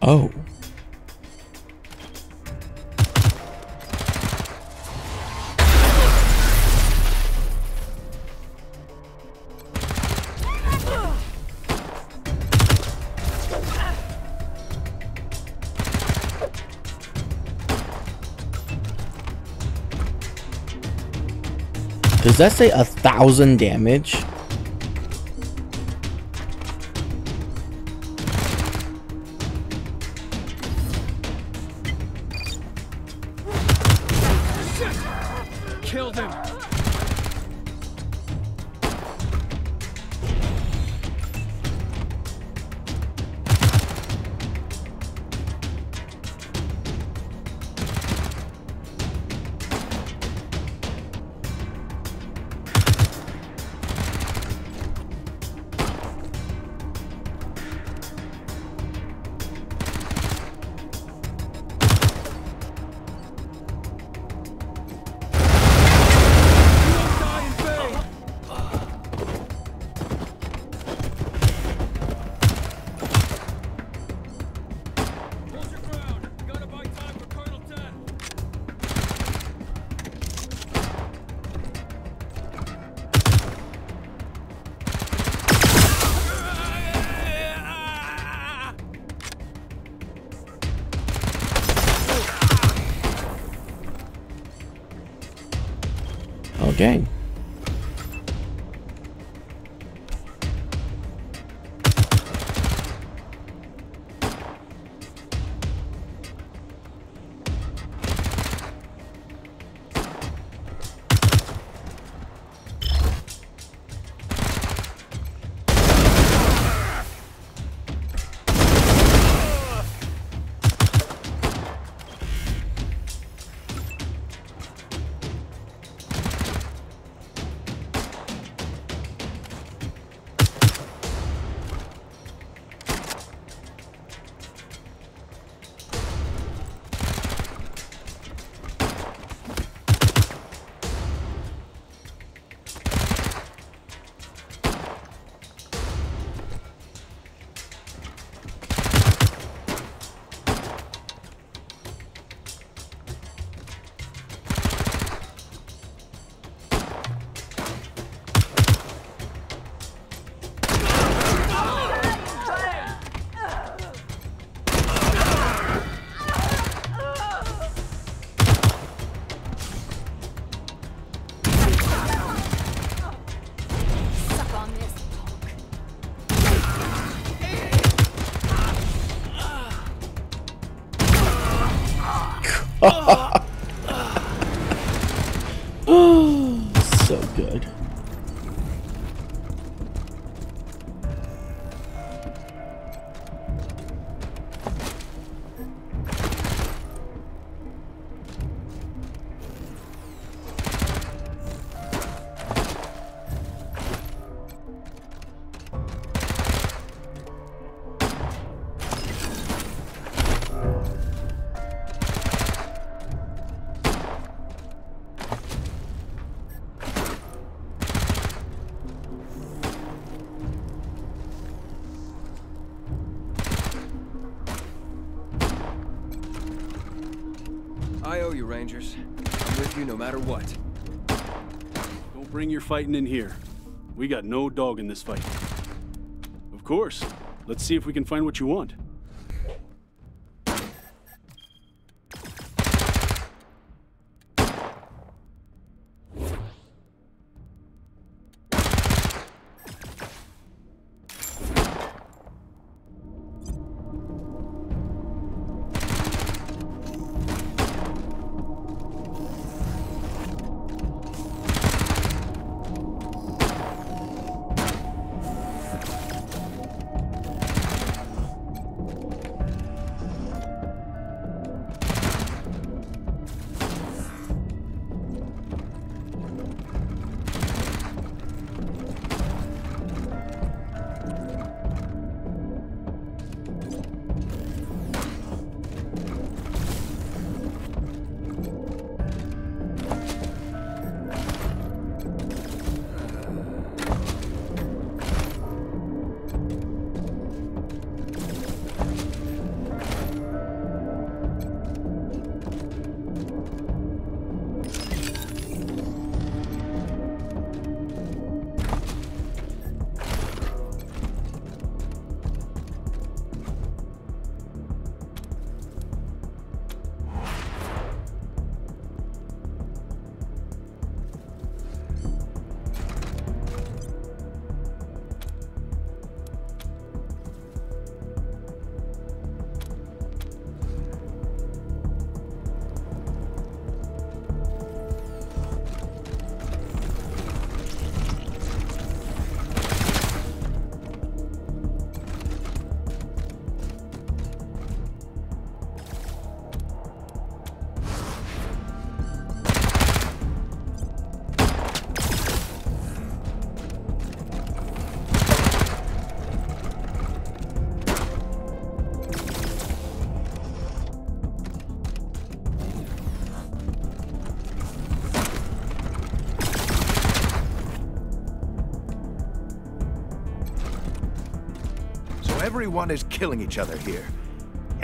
Oh. Does that say 1,000 damage? Killed him. Okay. So good. I owe you, Rangers. I'm with you no matter what. Don't bring your fighting in here. We got no dog in this fight. Of course. Let's see if we can find what you want. Everyone is killing each other here.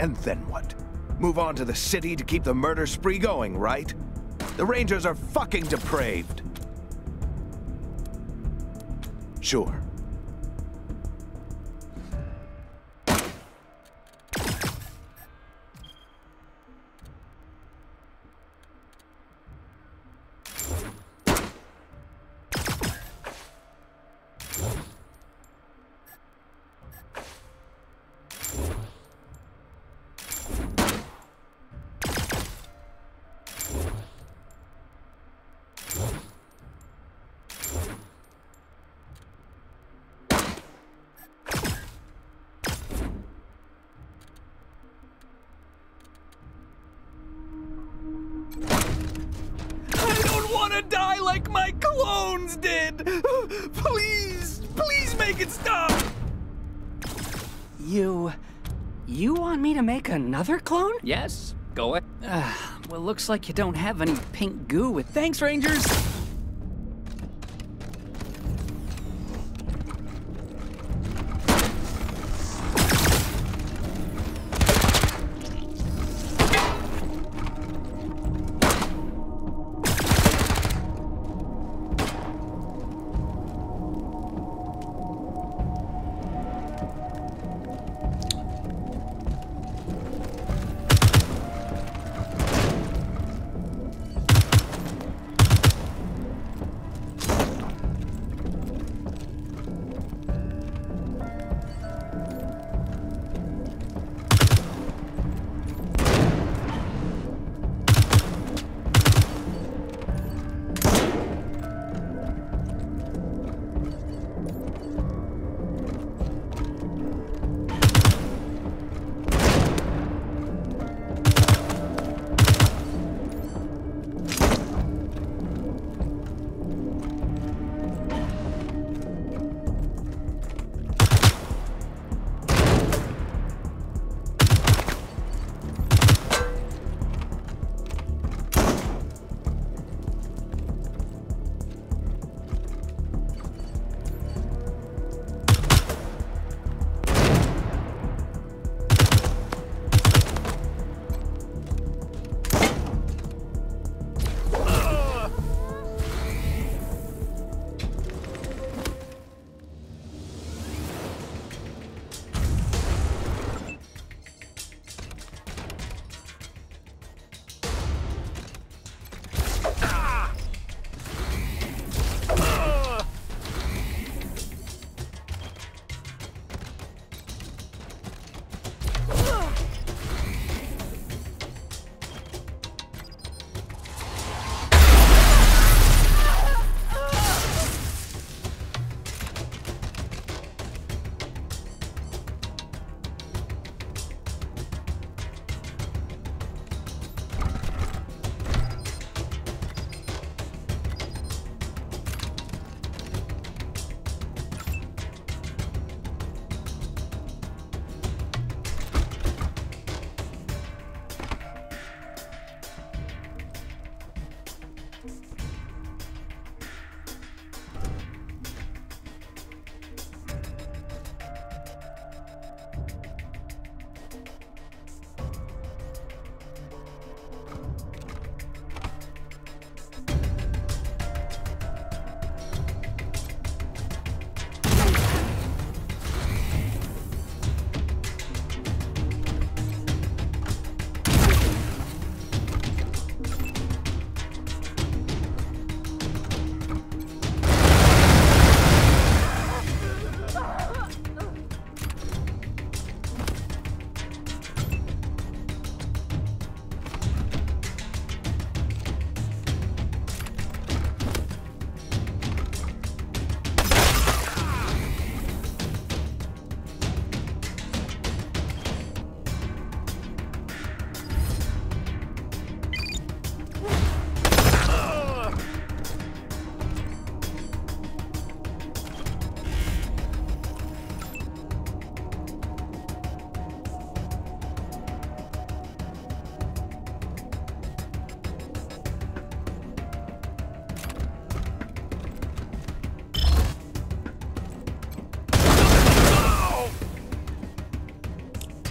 And then what? Move on to the city to keep the murder spree going, right? The Rangers are fucking depraved. Sure. Die like my clones did! Please, please make it stop! You want me to make another clone? Yes, go ahead. Well, looks like you don't have any pink goo with thanks, Rangers!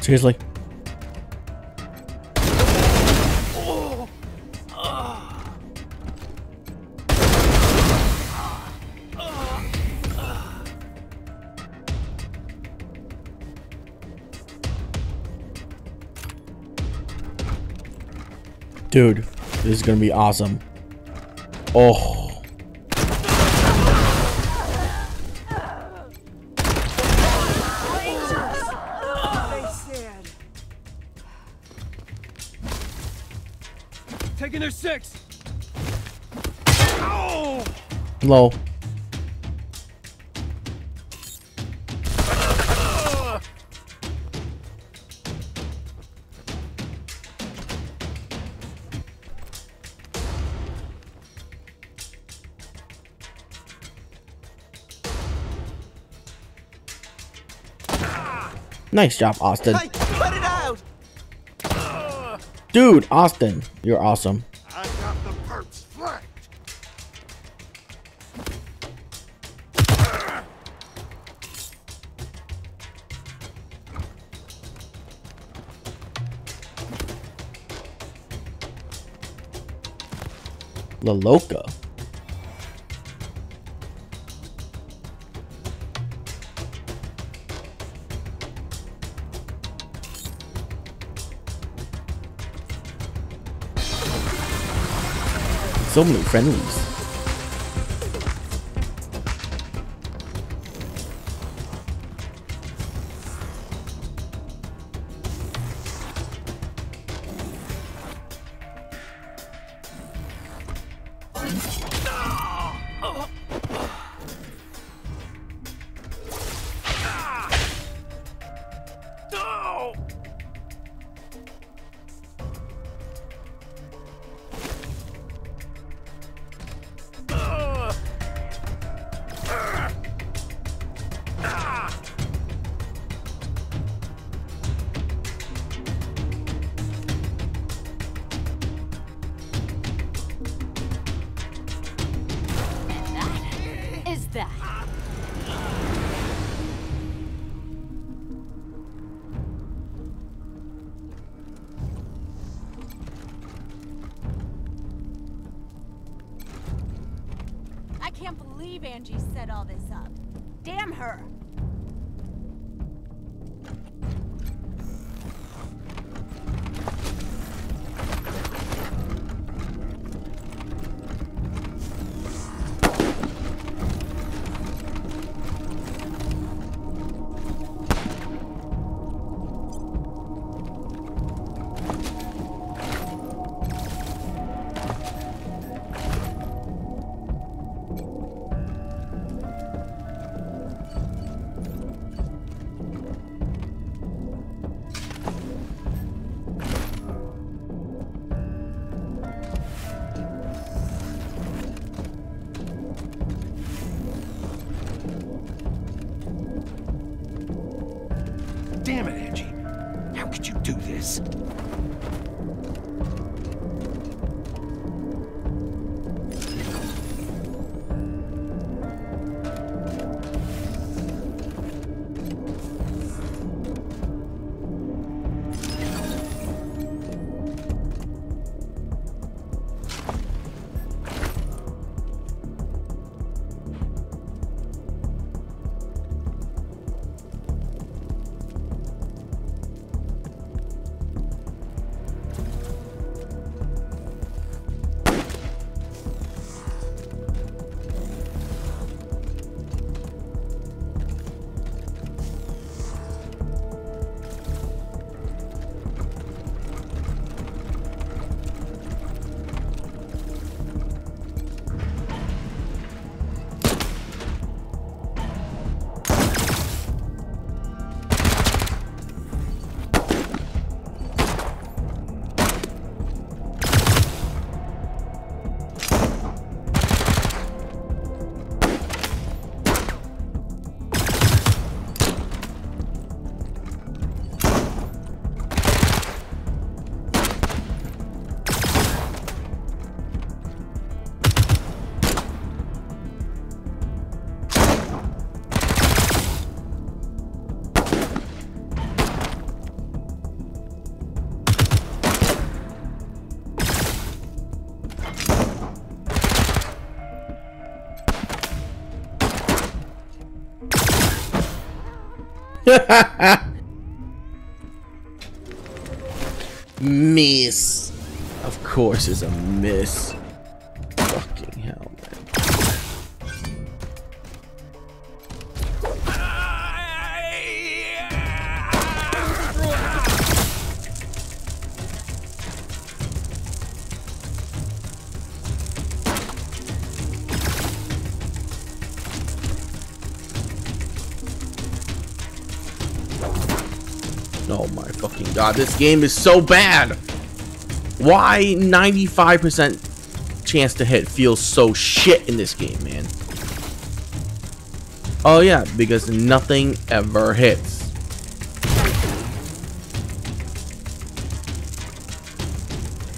Seriously? Dude, this is gonna be awesome. Oh. Taking their 6. Oh! Low. Nice job, Austin. Hey, cut it out! Dude, Austin, you're awesome. I got the perps flanked. La Loca. So many friendlies. Is that? I can't believe Angie set all this up. Damn her! Damn it, Angie. How could you do this? Miss. Of course it's a miss. Fucking hell, man. Oh my fucking god, this game is so bad. Why 95% chance to hit feels so shit in this game, man? Oh yeah, because nothing ever hits.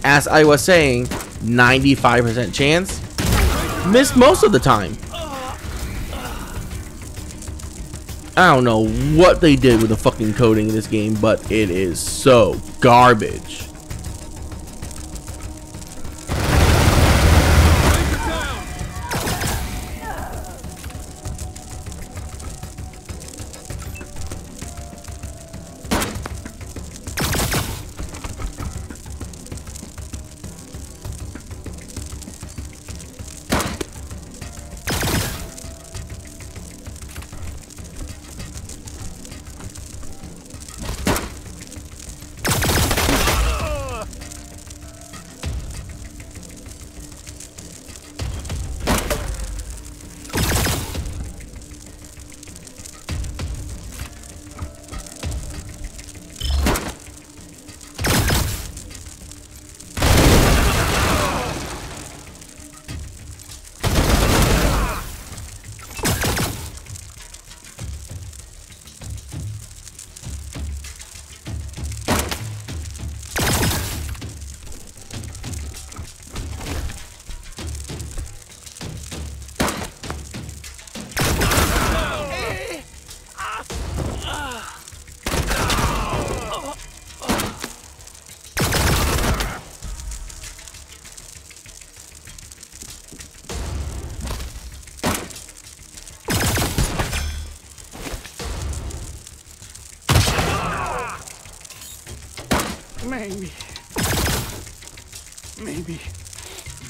As I was saying, 95% chance, miss most of the time. I don't know what they did with the fucking coding in this game, but it is so garbage. Maybe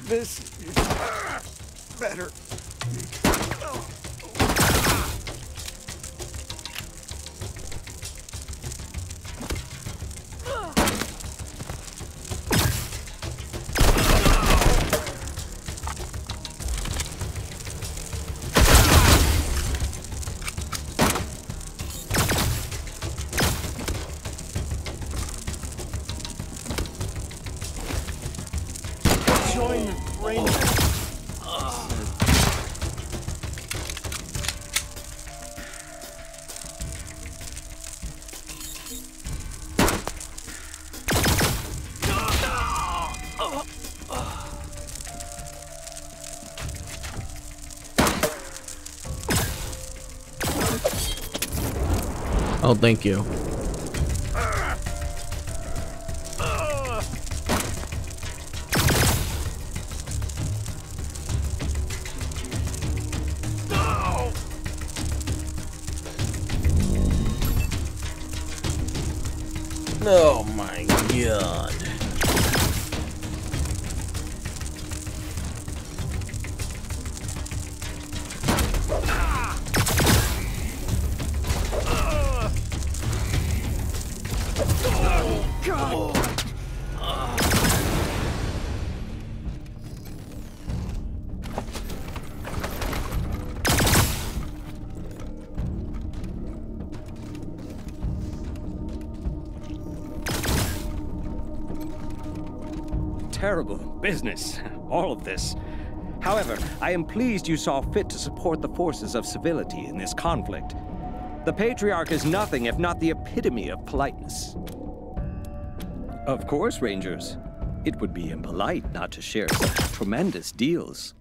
this is better. Join the Rangers. Oh, thank you. Oh my god. Terrible business, all of this. However, I am pleased you saw fit to support the forces of civility in this conflict. The Patriarch is nothing if not the epitome of politeness. Of course, Rangers. It would be impolite not to share such tremendous deals.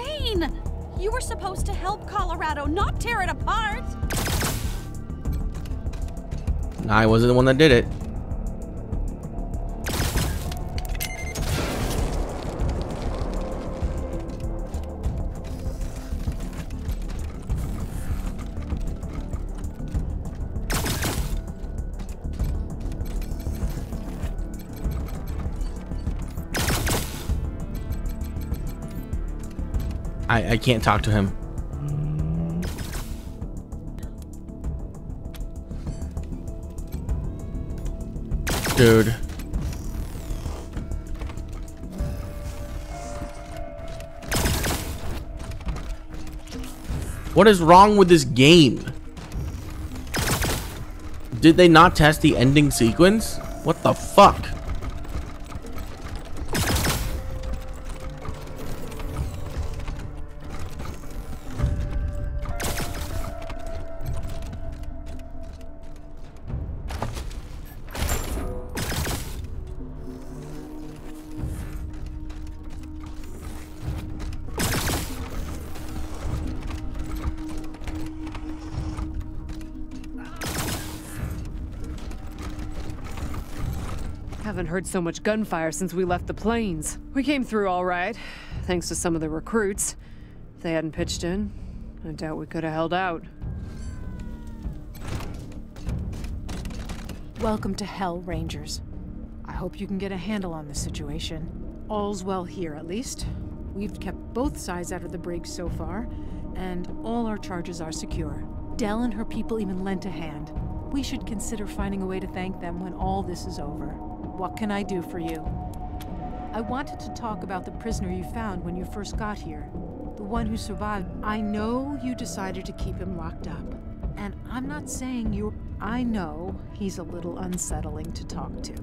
insane! You were supposed to help Colorado, not tear it apart! I wasn't the one that did it. I can't talk to him. Dude. What is wrong with this game? Did they not test the ending sequence? What the fuck? Haven't heard so much gunfire since we left the plains. We came through all right, thanks to some of the recruits. If they hadn't pitched in, I doubt we could have held out. Welcome to Hell, Rangers. I hope you can get a handle on the situation. All's well here, at least. We've kept both sides out of the brig so far, and all our charges are secure. Dell and her people even lent a hand. We should consider finding a way to thank them when all this is over. What can I do for you? I wanted to talk about the prisoner you found when you first got here. The one who survived. I know you decided to keep him locked up. And I'm not saying you're... I know he's a little unsettling to talk to.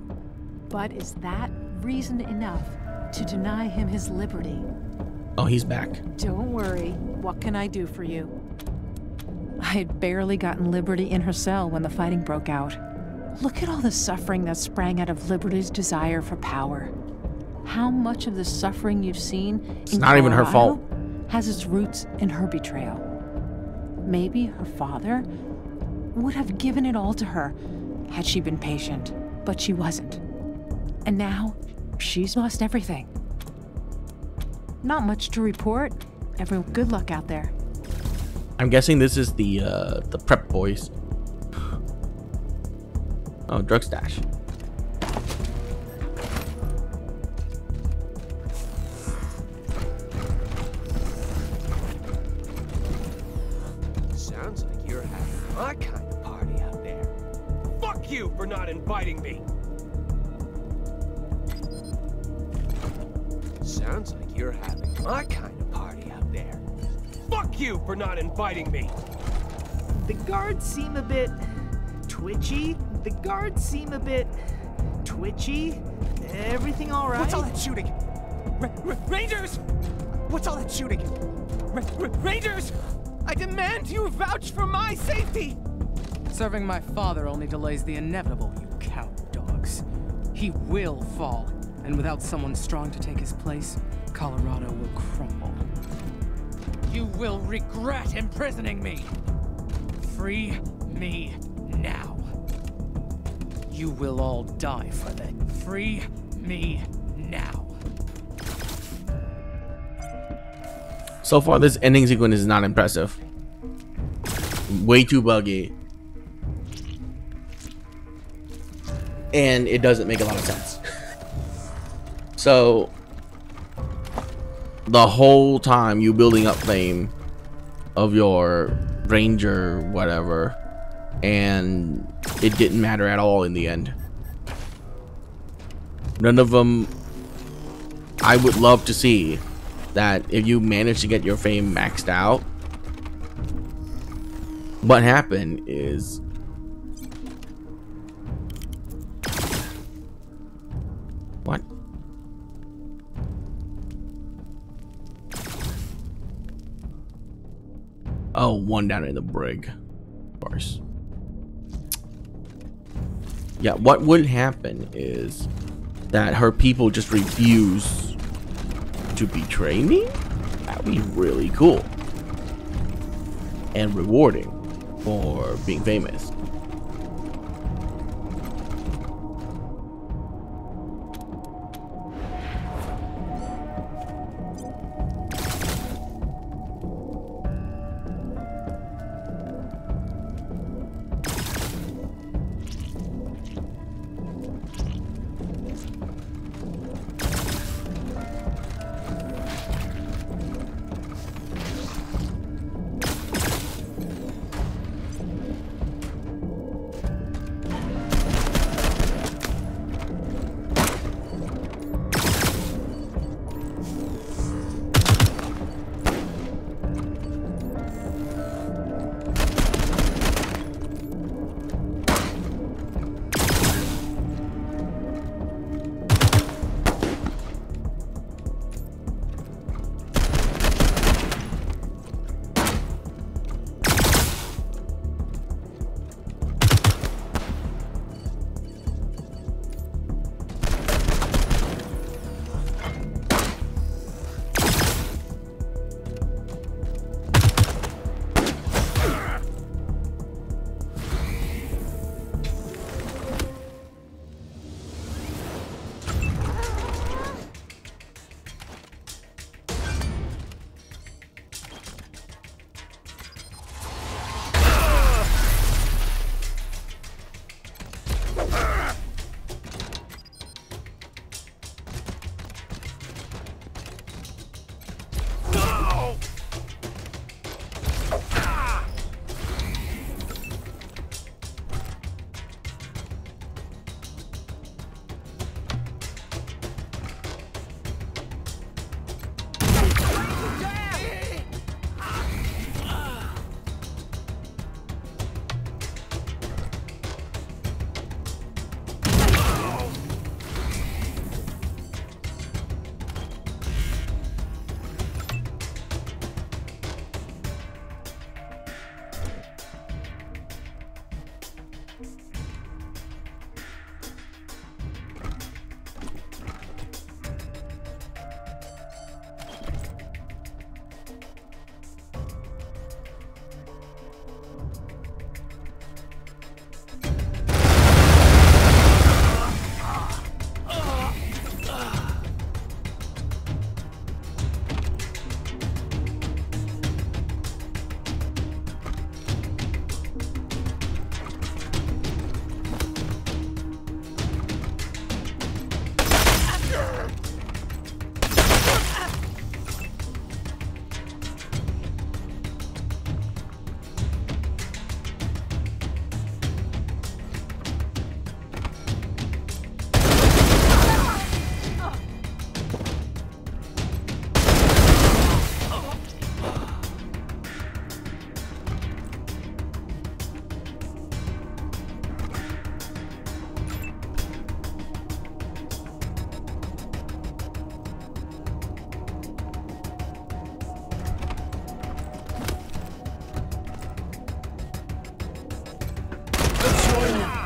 But is that reason enough to deny him his liberty? Oh, he's back. Don't worry. What can I do for you? I had barely gotten Liberty in her cell when the fighting broke out. Look at all the suffering that sprang out of Liberty's desire for power. How much of the suffering you've seen it's not even her fault has its roots in her betrayal. Maybe her father would have given it all to her had she been patient, but she wasn't. And now she's lost everything. Not much to report. Everyone, good luck out there. I'm guessing this is the prep boys. Oh, drug stash. Sounds like you're having my kind of party out there. Fuck you for not inviting me. Sounds like you're having my kind of party out there. Fuck you for not inviting me. The guards seem a bit twitchy. The guards seem a bit twitchy. Everything all right? What's all that shooting? Rangers! What's all that shooting? Rangers! I demand you vouch for my safety! Serving my father only delays the inevitable, you cow dogs. He will fall, and without someone strong to take his place, Colorado will crumble. You will regret imprisoning me! Free me now. You will all die for that. Free me now. So far, this ending sequence is not impressive. Way too buggy. And it doesn't make a lot of sense. So, the whole time you building up fame of your ranger, whatever, and it didn't matter at all in the end. None of them. I would love to see that if you manage to get your fame maxed out, what happened is what? Oh, one down in the brig, of course. Yeah, what would happen is that her people just refuse to betray me? That That'd be really cool. And rewarding for being famous.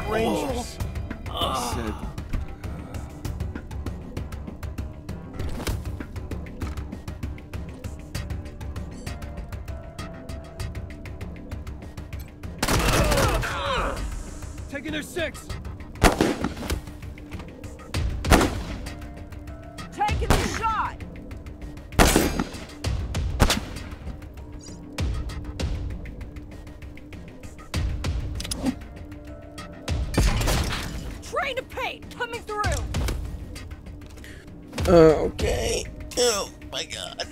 Rangers. I said. Taking their six. Taking the shot. Train to paint coming through. Okay. Oh my god.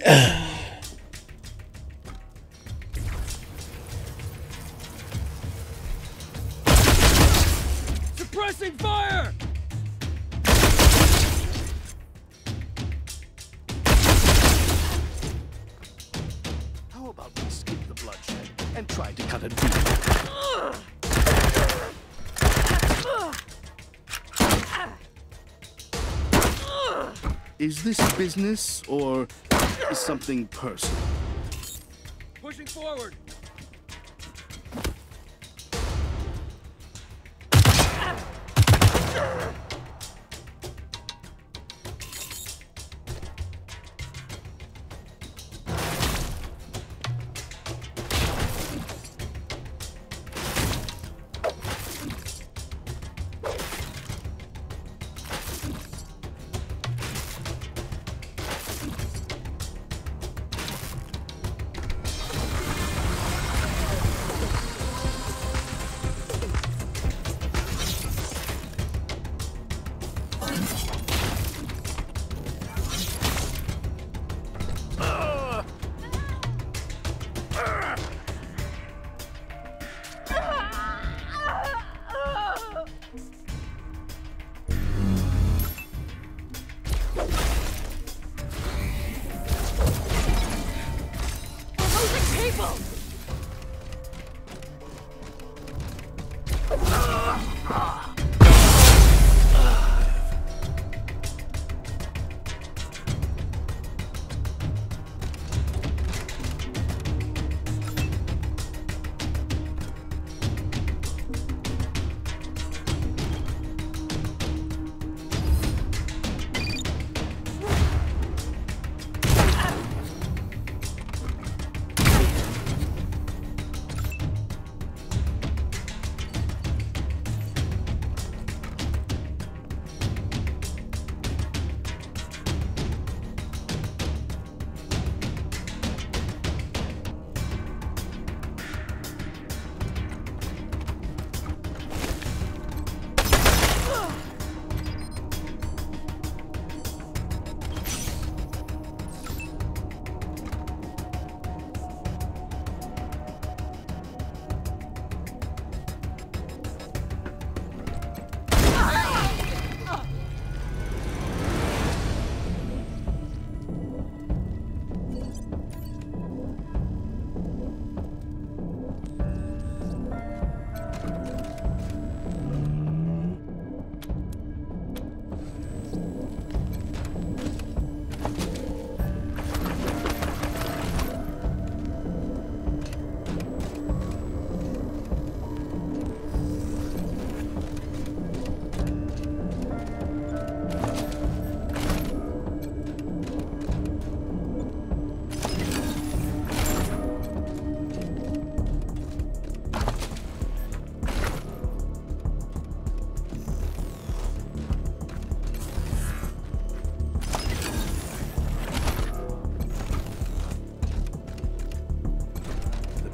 Suppressing fire! How about we skip the bloodshed and try to cut a deal? Is this business or is something personal? Pushing forward.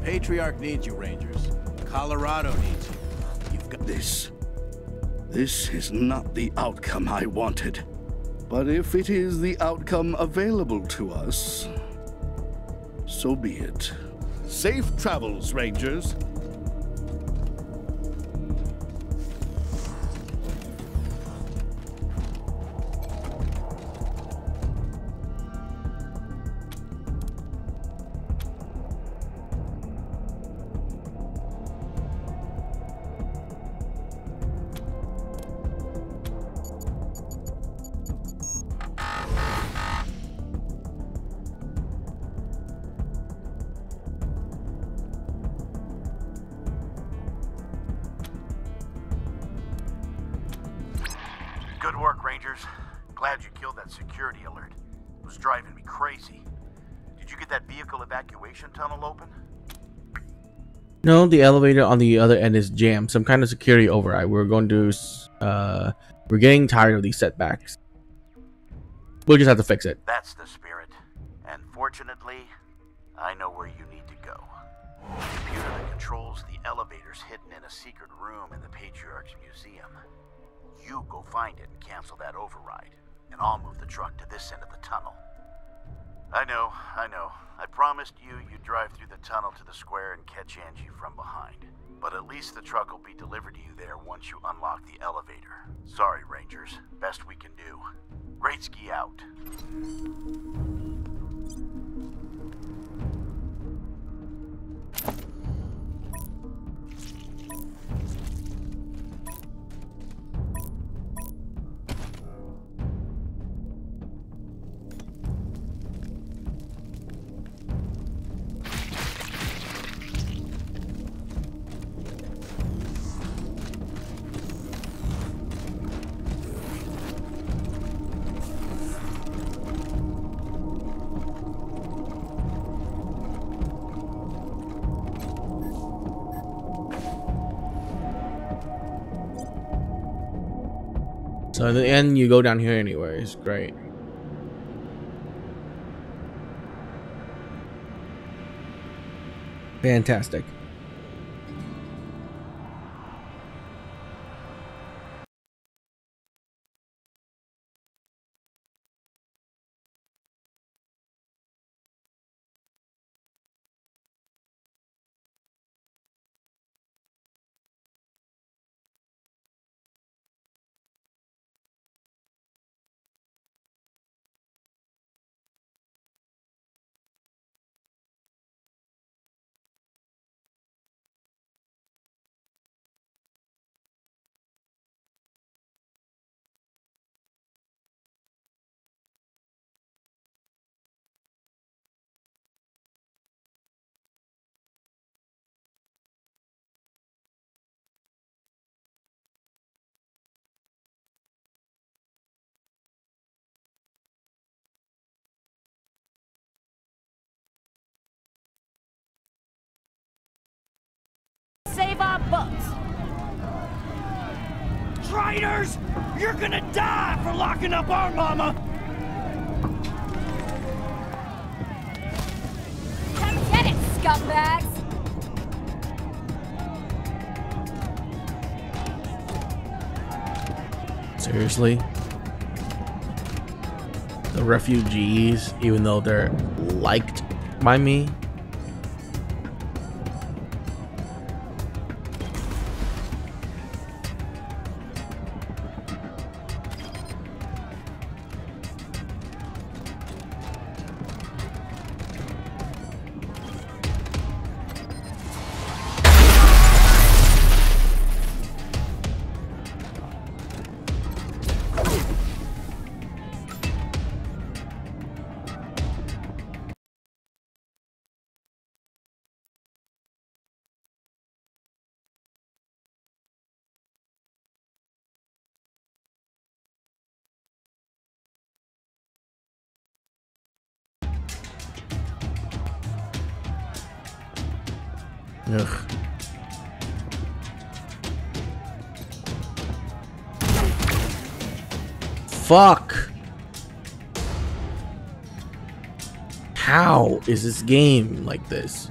Patriarch needs you, Rangers. Colorado needs you. You've got this. This is not the outcome I wanted. But if it is the outcome available to us, so be it. Safe travels, Rangers. Good work, Rangers. Glad you killed that security alert. It was driving me crazy. Did you get that vehicle evacuation tunnel open? No, the elevator on the other end is jammed. Some kind of security override. We're getting tired of these setbacks. We'll just have to fix it. That's the spirit. And fortunately, I know where you need to go. The computer that controls the elevator's hidden in a secret room in the Patriarch's museum. You go find it and cancel that override, and I'll move the truck to this end of the tunnel. I know. I promised you'd drive through the tunnel to the square and catch Angie from behind. But at least the truck will be delivered to you there once you unlock the elevator. Sorry, Rangers. Best we can do. Great ski out. So in the end, you go down here anyways. Great. Fantastic. bugs. Traitors! You're gonna die for locking up our mama! Come get it, scumbags! Seriously? The refugees, even though they're liked by me? Ugh. Fuck. How is this game like this?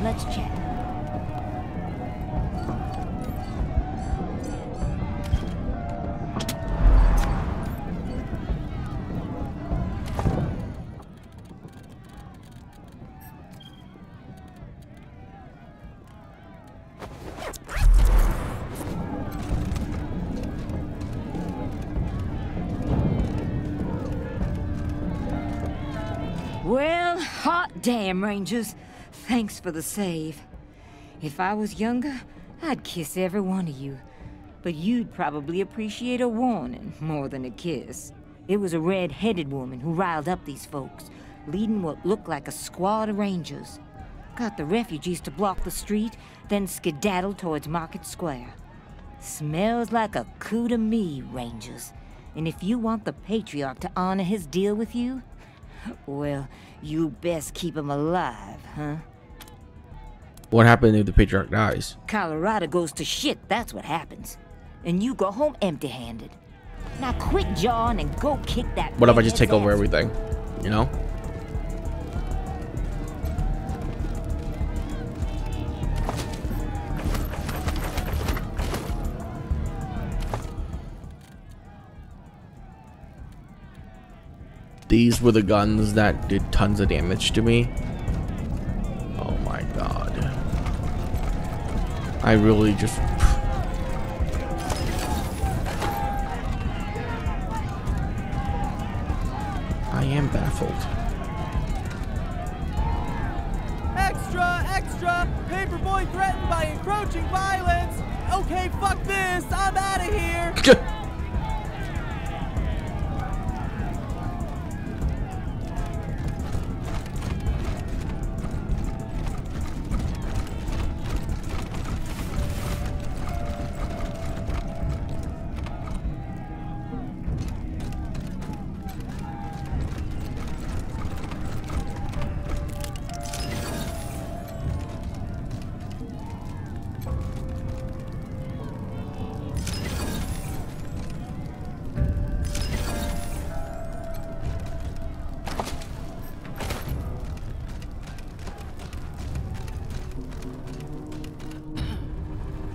Let's check. Well, hot damn, Rangers. Thanks for the save. If I was younger, I'd kiss every one of you. But you'd probably appreciate a warning more than a kiss. It was a red-headed woman who riled up these folks, leading what looked like a squad of Rangers. Got the refugees to block the street, then skedaddled towards Market Square. Smells like a coup to me, Rangers. And if you want the Patriarch to honor his deal with you, well, you best keep him alive, huh? What happened if the Patriarch dies? Colorado goes to shit, that's what happens. And you go home empty-handed. Now quit jawing and go kick that. What if I just take over everything? You know? these were the guns that did tons of damage to me. Oh my god. I really just... I am baffled. Extra, extra! Paperboy threatened by encroaching violence! Okay, fuck this! I'm out of here!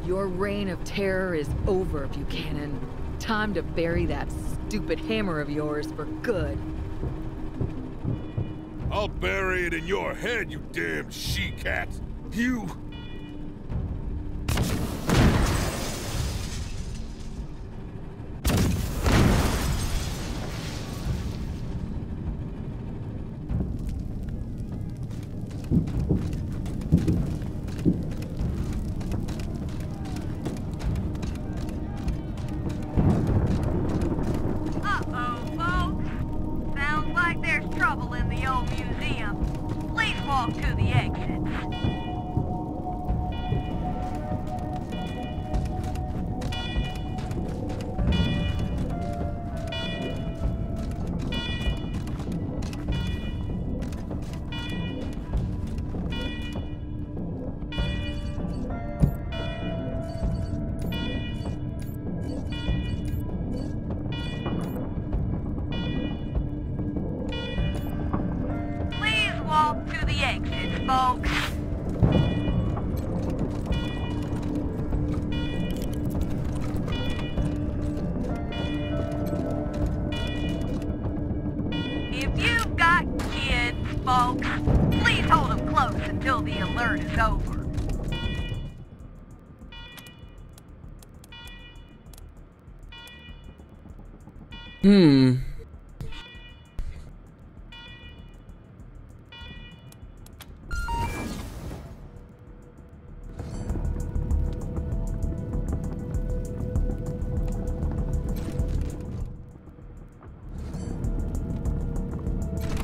Your reign of terror is over, Buchanan. Time to bury that stupid hammer of yours for good. I'll bury it in your head, you damn she-cat! You...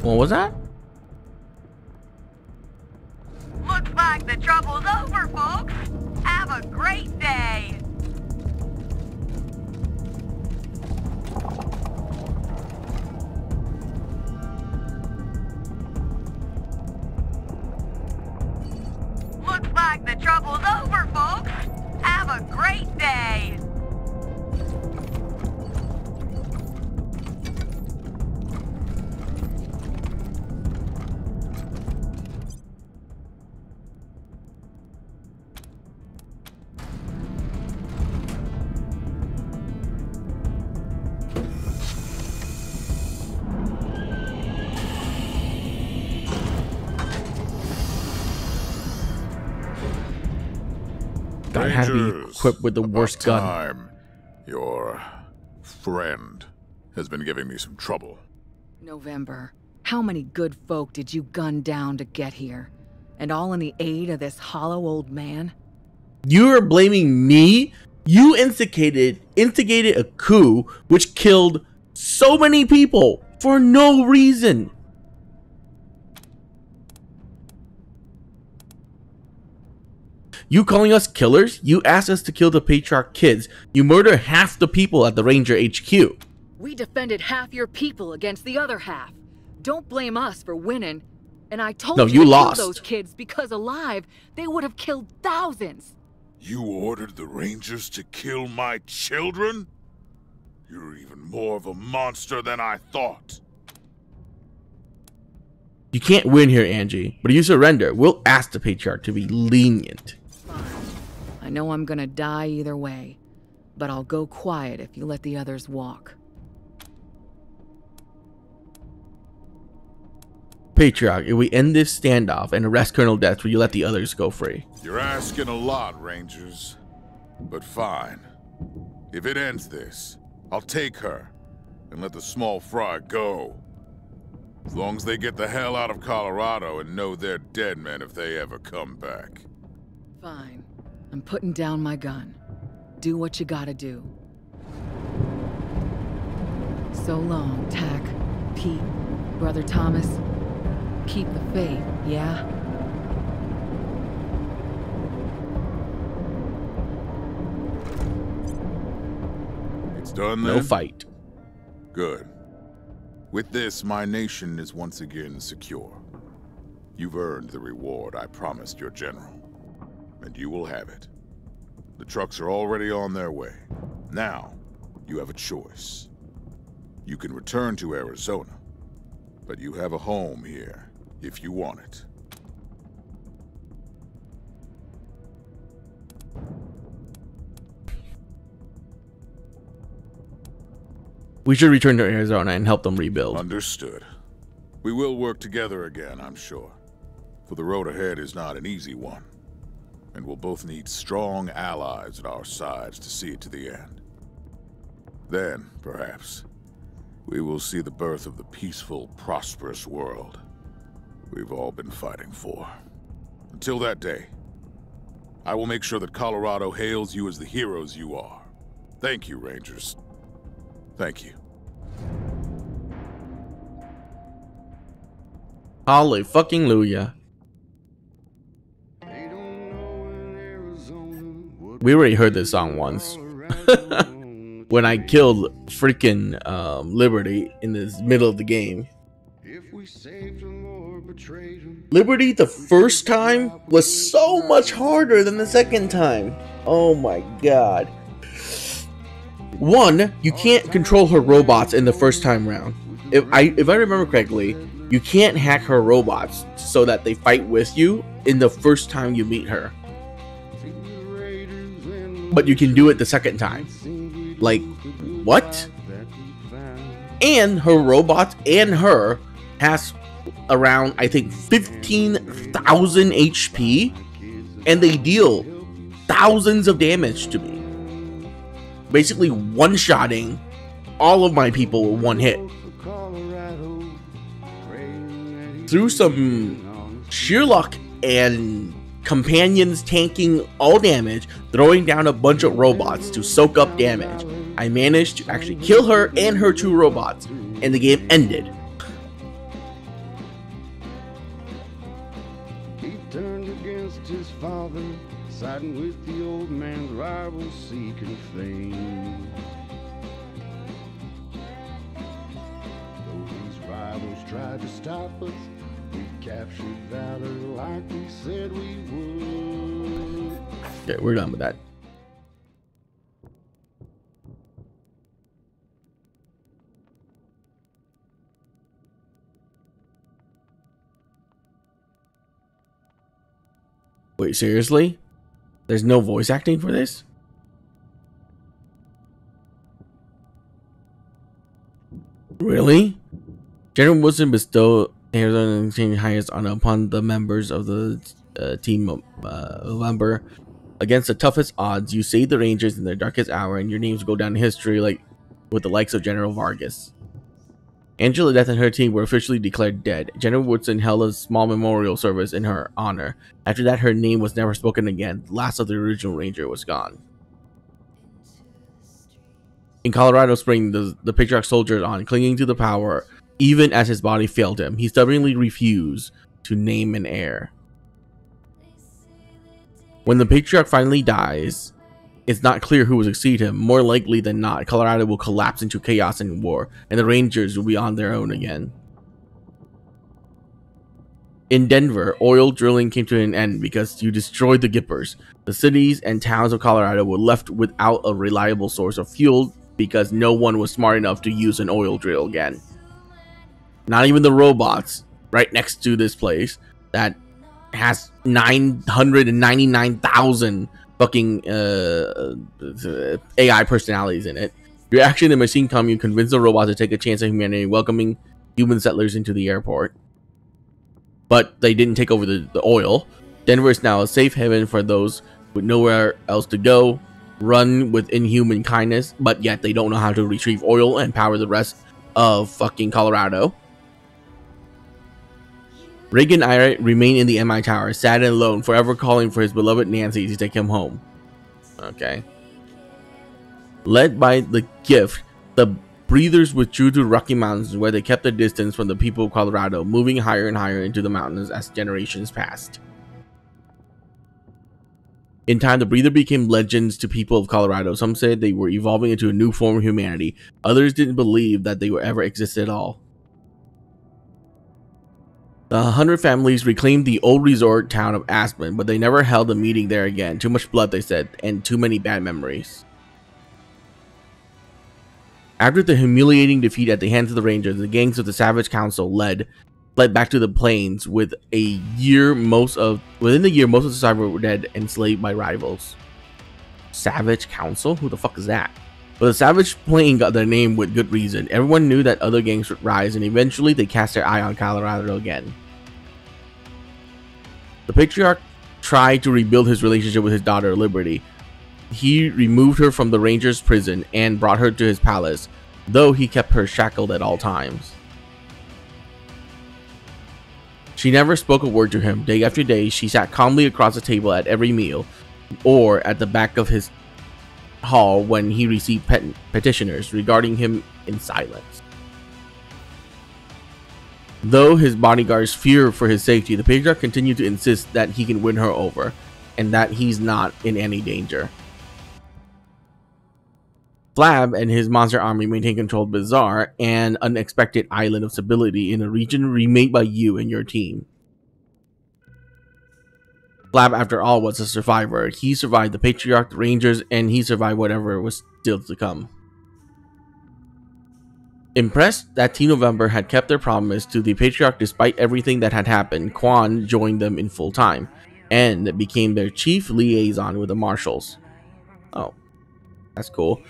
What was that? Looks like the trouble's over, folks. Have a great day. Looks like the trouble's over, folks. Have a great day. God, had to be equipped with the worst gun. Time. Your friend has been giving me some trouble. November, how many good folk did you gun down to get here? And all in the aid of this hollow old man? You're blaming me? You instigated a coup which killed so many people for no reason. You calling us killers? You asked us to kill the Patriarch kids. You murdered half the people at the Ranger HQ. We defended half your people against the other half. Don't blame us for winning. And I told you to lost. kill those kids because alive, they would have killed thousands. You ordered the Rangers to kill my children? You're even more of a monster than I thought. You can't win here, Angie. But if you surrender, we'll ask the Patriarch to be lenient. I know I'm gonna die either way, but I'll go quiet if you let the others walk. Patriarch, if we end this standoff and arrest Colonel Death, will you let the others go free? You're asking a lot, Rangers. But fine. If it ends this, I'll take her and let the small fry go. As long as they get the hell out of Colorado and know they're dead men if they ever come back. Fine. I'm putting down my gun. Do what you gotta do. So long, Tack, Pete, Brother Thomas. Keep the faith, yeah? It's done then? No fight. Good. With this, my nation is once again secure. You've earned the reward I promised your general, and you will have it. The trucks are already on their way. Now, you have a choice. You can return to Arizona, but you have a home here if you want it. We should return to Arizona and help them rebuild. Understood. We will work together again, I'm sure. For the road ahead is not an easy one. And we'll both need strong allies at our sides to see it to the end. Then, perhaps, we will see the birth of the peaceful, prosperous world we've all been fighting for. Until that day, I will make sure that Colorado hails you as the heroes you are. Thank you, Rangers. Thank you. Holly fucking Luya. We already heard this song once. When I killed freaking Liberty in the middle of the game. Liberty the first time was so much harder than the second time. Oh my god. One, you can't control her robots in the first time round. If I remember correctly, you can't hack her robots so that they fight with you in the first time you meet her. But you can do it the second time. Like, what? And her robots and her has around, I think, 15,000 HP, and they deal thousands of damage to me. Basically one-shotting all of my people with one hit. Through some sheer luck and companions tanking all damage, throwing down a bunch of robots to soak up damage, I managed to actually kill her and her two robots, and the game ended. He turned against his father, siding with the old man's rivals, seeking fame. Though these rivals tried to stop us, we captured valor like we said we would. Okay, we're done with that. Wait, seriously? There's no voice acting for this? Really? General Wilson bestowed Arizona Exchange hires upon the members of the team member. Against the toughest odds, you save the Rangers in their darkest hour, and your names go down in history like with the likes of General Vargas. Angela Death and her team were officially declared dead. General Woodson held a small memorial service in her honor. After that, her name was never spoken again. The last of the original Ranger was gone. In Colorado Spring, the patriarch soldiered on, clinging to the power, even as his body failed him. He stubbornly refused to name an heir. When the patriarch finally dies, it's not clear who will succeed him. More likely than not, Colorado will collapse into chaos and war, and the Rangers will be on their own again. In Denver, oil drilling came to an end because you destroyed the Gippers. The cities and towns of Colorado were left without a reliable source of fuel because no one was smart enough to use an oil drill again. Not even the robots right next to this place that has 999,000 fucking AI personalities in it. You're actually the machine commune convinced the robots to take a chance on humanity, welcoming human settlers into the airport. but they didn't take over the oil. Denver is now a safe haven for those with nowhere else to go, run with inhuman kindness, but yet they don't know how to retrieve oil and power the rest of fucking Colorado. Reagan Ira remain in the MI tower, sad and alone, forever calling for his beloved Nancy to take him home. Okay. Led by the gift, the breathers withdrew to Rocky Mountains, where they kept their distance from the people of Colorado, moving higher and higher into the mountains as generations passed. In time, the breather became legends to people of Colorado. Some said they were evolving into a new form of humanity. Others didn't believe that they would ever exist at all. The 100 families reclaimed the old resort town of Aspen, but they never held a meeting there again. Too much blood, they said, and too many bad memories. After the humiliating defeat at the hands of the Rangers, the gangs of the Savage Council fled back to the plains. Within a year, most of the survivors were dead, enslaved by rivals. Savage Council? Who the fuck is that? But the Savage Plain got their name with good reason. Everyone knew that other gangs would rise, and eventually they cast their eye on Colorado again. The Patriarch tried to rebuild his relationship with his daughter, Liberty. He removed her from the Rangers' prison and brought her to his palace, though he kept her shackled at all times. She never spoke a word to him. Day after day, she sat calmly across the table at every meal, or at the back of his hall when he received petitioners, regarding him in silence. Though his bodyguards feared for his safety, the Patriarch continued to insist that he can win her over, and that he's not in any danger. Flab and his monster army maintain control of bizarre and unexpected island of stability in a region remade by you and your team. Flab, after all, was a survivor. He survived the Patriarch, the Rangers, and he survived whatever was still to come. Impressed that Team November had kept their promise to the Patriarch despite everything that had happened, Quan joined them in full time and became their chief liaison with the Marshals. Oh, that's cool.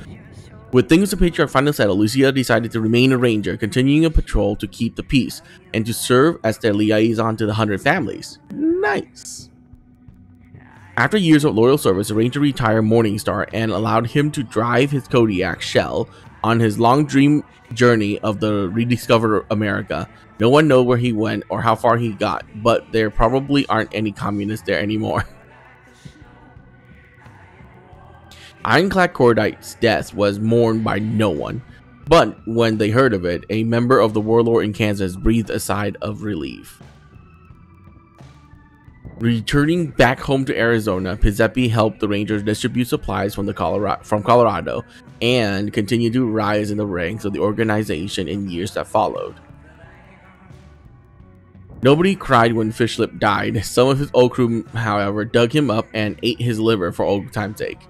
With things the Patriarch finally settled, Lucia decided to remain a ranger, continuing a patrol to keep the peace and to serve as their liaison to the 100 families. Nice. After years of loyal service, the ranger retired Morningstar and allowed him to drive his Kodiak Shell on his long dream journey of the rediscovered America. No one knows where he went or how far he got, but there probably aren't any communists there anymore. Ironclad Cordite's death was mourned by no one, but when they heard of it, a member of the warlord in Kansas breathed a sigh of relief. Returning back home to Arizona, Pizzepi helped the Rangers distribute supplies from Colorado and continued to rise in the ranks of the organization in years that followed. Nobody cried when Fishlip died. Some of his old crew, however, dug him up and ate his liver for old time's sake.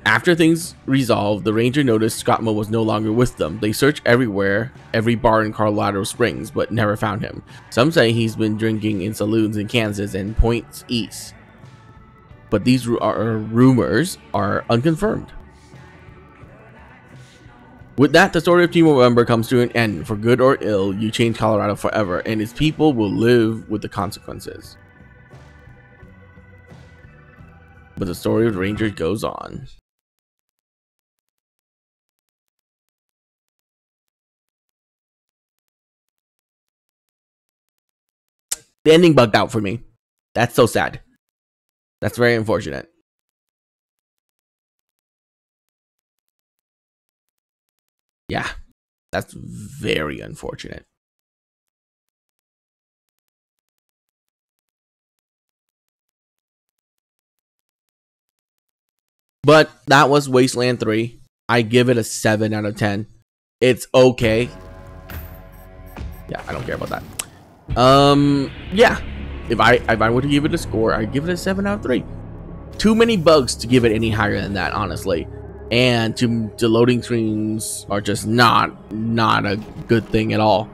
After things resolved, the Ranger noticed Scottmo was no longer with them. They searched everywhere, every bar in Colorado Springs, but never found him. Some say he's been drinking in saloons in Kansas and points east, but these rumors are unconfirmed. With that, the story of Team November comes to an end. For good or ill, you change Colorado forever, and its people will live with the consequences. But the story of the Rangers goes on. The ending bugged out for me. That's so sad. That's very unfortunate. Yeah, that's very unfortunate. But that was Wasteland 3. I give it a 7 out of 10. It's okay. Yeah, I don't care about that. Yeah, if I were to give it a score, I'd give it a 7 out of 3. Too many bugs to give it any higher than that, honestly. And the loading screens are just not a good thing at all.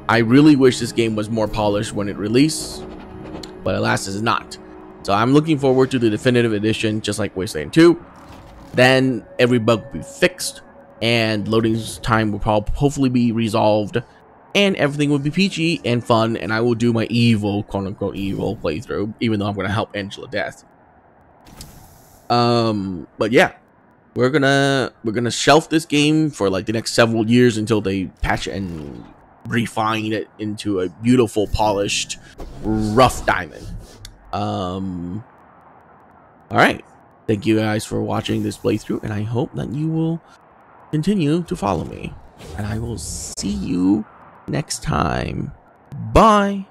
I really wish this game was more polished when it released, but alas, it's not. So I'm looking forward to the definitive edition, just like Wasteland 2. Then every bug will be fixed, and loading time will hopefully be resolved. and everything will be peachy and fun, and I will do my evil, quote-unquote evil playthrough, even though I'm gonna help Angela death. But yeah, we're gonna shelf this game for like the next several years until they patch and refine it into a beautiful, polished, rough diamond. All right, thank you guys for watching this playthrough, and I hope that you will continue to follow me, and I will see you next time. Bye.